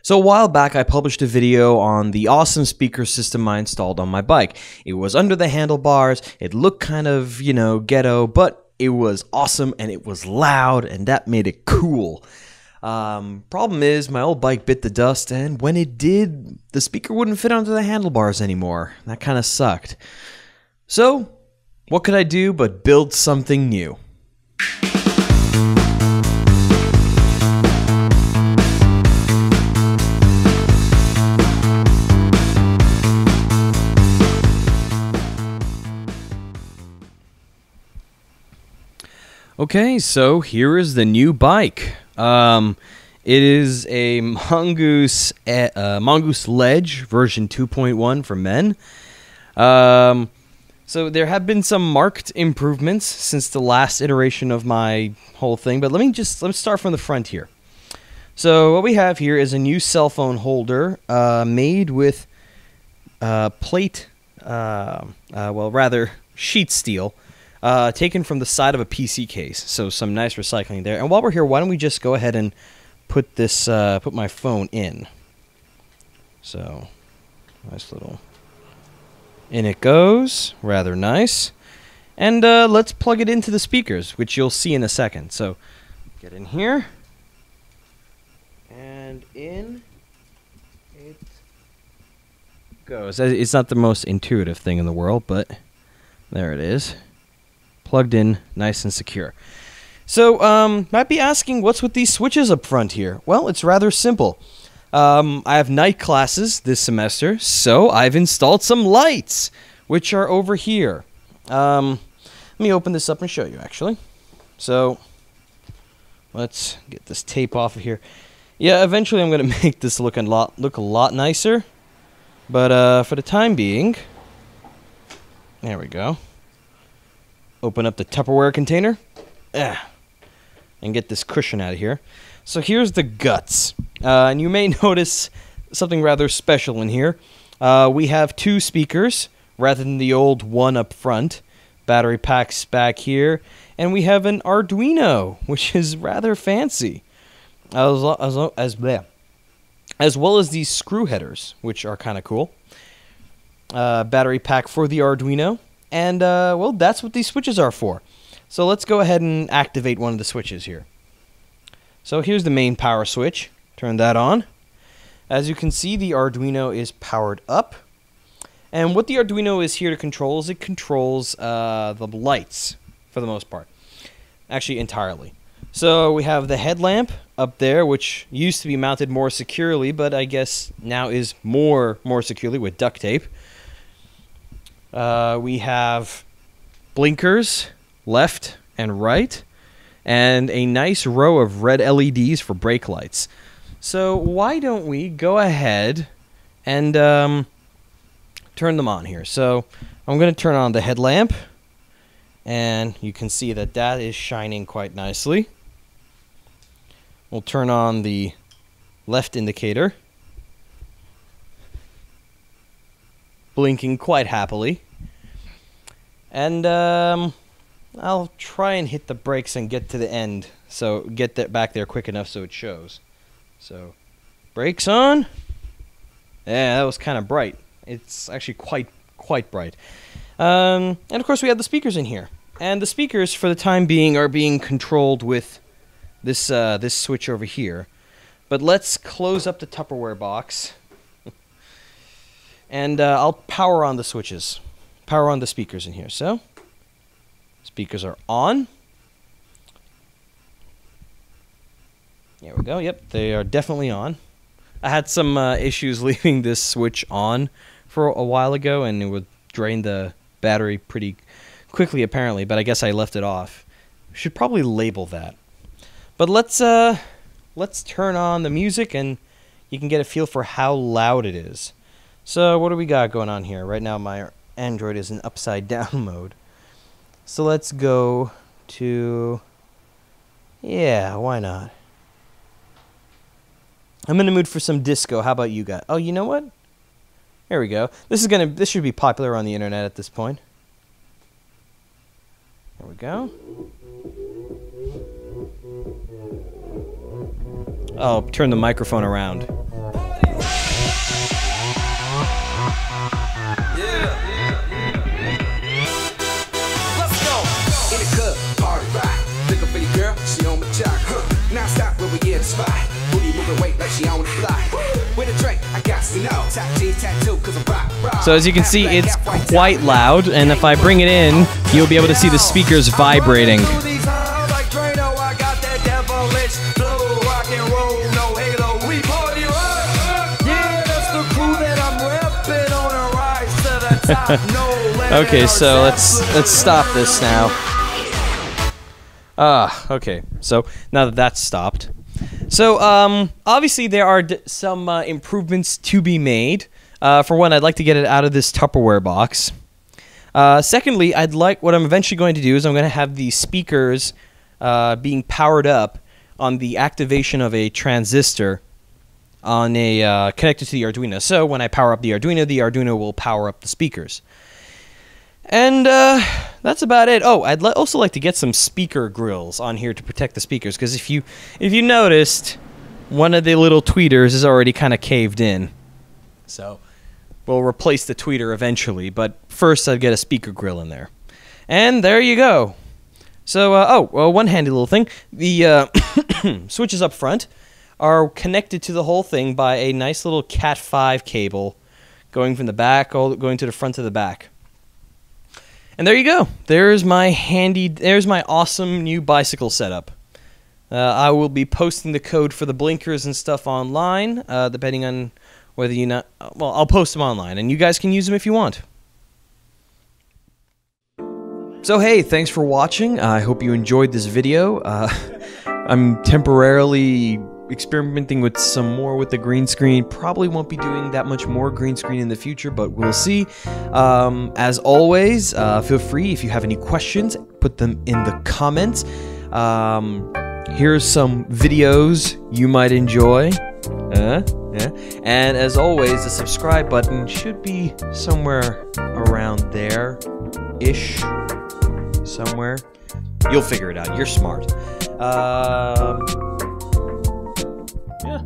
So a while back, I published a video on the awesome speaker system I installed on my bike. It was under the handlebars, it looked kind of, ghetto, but it was awesome and it was loud and that made it cool. Problem is, my old bike bit the dust, and when it did, the speaker wouldn't fit under the handlebars anymore. That kind of sucked. So, what could I do but build something new? Okay, so here is the new bike. It is a Mongoose Ledge version 2.1 for men. So there have been some marked improvements since the last iteration of my whole thing, but let's start from the front here. So what we have here is a new cell phone holder made with plate, rather sheet steel. Taken from the side of a PC case, so some nice recycling there. And while we're here, why don't we just go ahead and put this, put my phone in. So, nice little, in it goes, rather nice. And let's plug it into the speakers, which you'll see in a second. So, get in here, and in it goes. It's not the most intuitive thing in the world, but there it is. Plugged in, nice and secure. So, might be asking, what's with these switches up front here? Well, it's rather simple. I have night classes this semester, so I've installed some lights, which are over here. Let me open this up and show you, actually. So, let's get this tape off of here. Yeah, eventually I'm going to make this look a lot nicer. But for the time being, there we go. Open up the Tupperware container, and get this cushion out of here. So here's the guts, and you may notice something rather special in here. We have two speakers rather than the old one up front. Battery packs back here, and we have an Arduino, which is rather fancy, as well as these screw headers, which are kind of cool. Battery pack for the Arduino. And, well, that's what these switches are for. So let's go ahead and activate one of the switches here. So here's the main power switch. Turn that on. As you can see, the Arduino is powered up. And what the Arduino is here to control is it controls the lights, for the most part. Actually, entirely. So we have the headlamp up there, which used to be mounted more securely, but I guess now is more securely with duct tape. We have blinkers left and right, and a nice row of red LEDs for brake lights. So why don't we go ahead and turn them on here. So I'm going to turn on the headlamp, and you can see that that is shining quite nicely. We'll turn on the left indicator, blinking quite happily. And I'll try and hit the brakes and get to the end, so get that back there quick enough so it shows. So, brakes on. Yeah, that was kind of bright. It's actually quite bright. And of course we have the speakers in here. And the speakers, for the time being, are being controlled with this this switch over here. But let's close up the Tupperware box. And I'll power on the switches. Power on the speakers in here. So, speakers are on. There we go. Yep, they are definitely on. I had some issues leaving this switch on for a while ago, and it would drain the battery pretty quickly, apparently, but I guess I left it off. Should probably label that. But let's turn on the music, and you can get a feel for how loud it is. So, what do we got going on here? Right now, my Android is in upside down mode. So let's go to, yeah, why not? I'm in the mood for some disco. How about you guys? Oh, you know what? There we go. This should be popular on the internet at this point. There we go. Oh, turn the microphone around. So as you can see, it's quite loud, and if I bring it in, you'll be able to see the speakers vibrating. Okay, so let's stop this now. Okay. So now that that's stopped, so obviously there are some improvements to be made. For one, I'd like to get it out of this Tupperware box. Secondly, what I'm eventually going to do is I'm going to have the speakers being powered up on the activation of a transistor on a connected to the Arduino. So when I power up the Arduino will power up the speakers. And that's about it. Oh, I'd also like to get some speaker grills on here to protect the speakers, because if you noticed, one of the little tweeters is already kind of caved in. So we'll replace the tweeter eventually, but first I'd get a speaker grill in there. And there you go. So, one handy little thing. The switches up front are connected to the whole thing by a nice little Cat5 cable going from the back, going to the front of the back. And there you go. There's my awesome new bicycle setup. I will be posting the code for the blinkers and stuff online, depending on whether I'll post them online, and you guys can use them if you want. So hey, thanks for watching. I hope you enjoyed this video. I'm temporarily experimenting with some more with the green screen. Probably won't be doing that much more green screen in the future, but we'll see. As always, feel free, if you have any questions, put them in the comments. Here's some videos you might enjoy. Yeah. And as always, the subscribe button should be somewhere around there-ish. Somewhere. You'll figure it out. You're smart. Yeah.